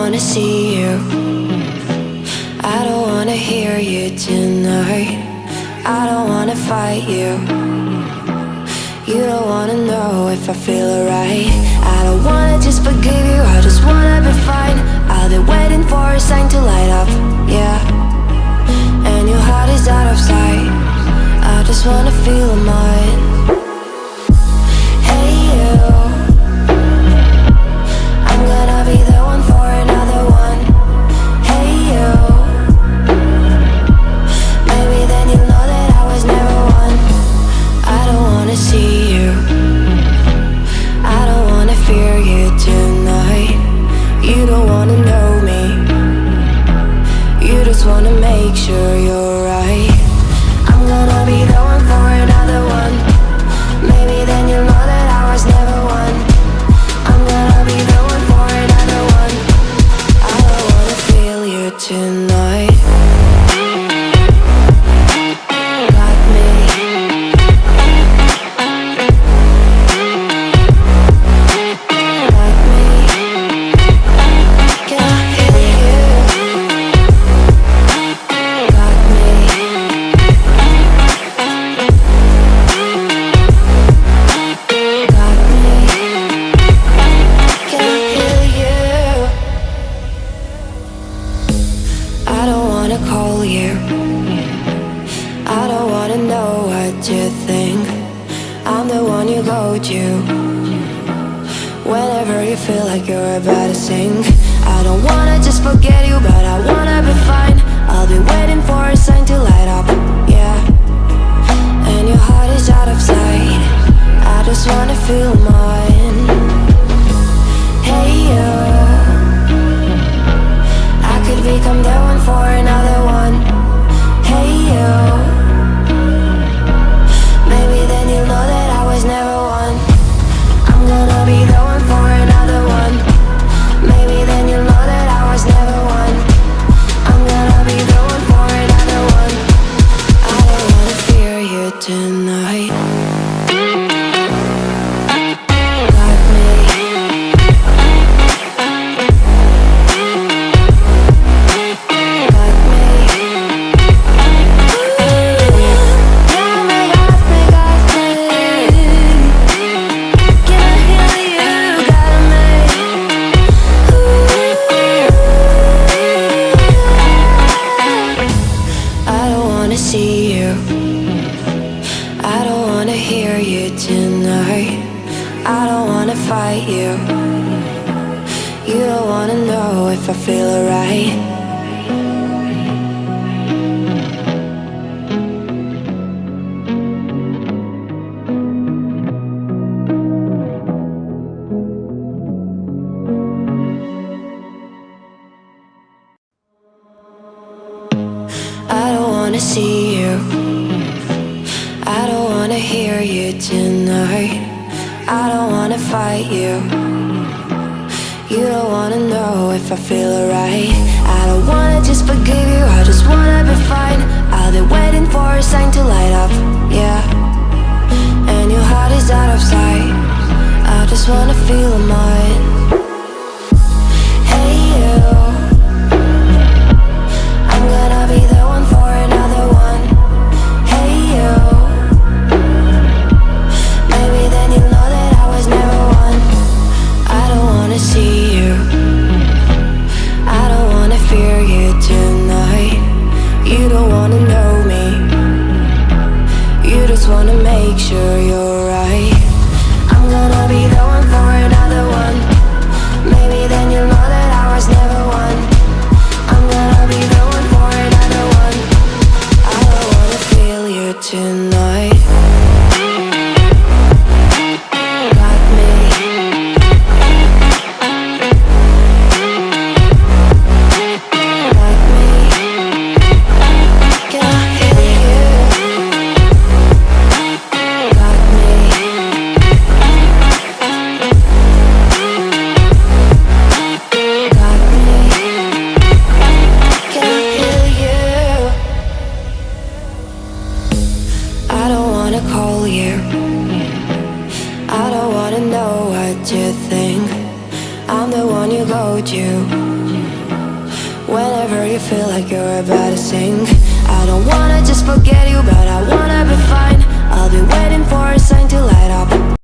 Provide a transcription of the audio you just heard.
wanna see you. I don't wanna hear you tonight. I don't wanna fight you. You don't wanna know if I feel alright. I don't wanna just forgive you, I just wanna be fine. I've been waiting for a sign to light up, yeah. And your heart is out of sight. I just wanna feel mine. Hey you, I'm gonna be the one for another one. Hey you, maybe then you'll know that I was never one. I don't wanna see you, I don't wanna fear you tonight. You don't wanna know me, you just wanna make sure you're right. I'm gonna be the one for another one. Maybe then you'll know that I was never one. I'm gonna be the one for another one. I don't wanna feel you tonight. Got me. Got me. Can I hear you? Got me. Got me. Can I hear you? I don't wanna call you. I don't wanna know what you think. I'm the one you go to whenever you feel like you're about to sink. I don't wanna just forget you, but I wanna be fine. I'll be waiting for a sign to light up, yeah. And your heart is out of sight. I just wanna feel mine. Hey you, I could become the one for another one. Hey you, maybe then you'll know that I was never one. I'm gonna be the one for another one. Maybe then you'll know that I was never one. I'm gonna be the one for another one. I don't wanna fear you tonight. Got me. Got me. Got me, got me, got me. Can I hear you? Got me. I don't wanna see you, I don't wanna hear you tonight. I don't wanna fight you. You don't wanna know if I feel alright. I don't wanna see you, I don't wanna hear you tonight. I don't wanna fight you. You don't wanna know if I feel alright. I don't wanna just forgive you, I just wanna be fine. I've been waiting for a sign to light up, yeah. And your heart is out of sight. I just wanna feel mine. Hey you, I'm gonna be the one for another one. Hey you, maybe then you'll know that I was never one. I don't wanna see you, I don't wanna fear you tonight. You don't wanna know me, you just wanna make sure you're right. I'm gonna be the one for another one. Maybe then you'll know that I was never one. I'm gonna be the one for another one. I don't wanna feel you tonight. Got me. Got me. Can I hear you? Got me. Got me. Can I hear you? I don't wanna call you, I don't wanna know what you think. I'm the one you go to Whenever you feel like you're about to sink, I don't wanna just forget you, but I wanna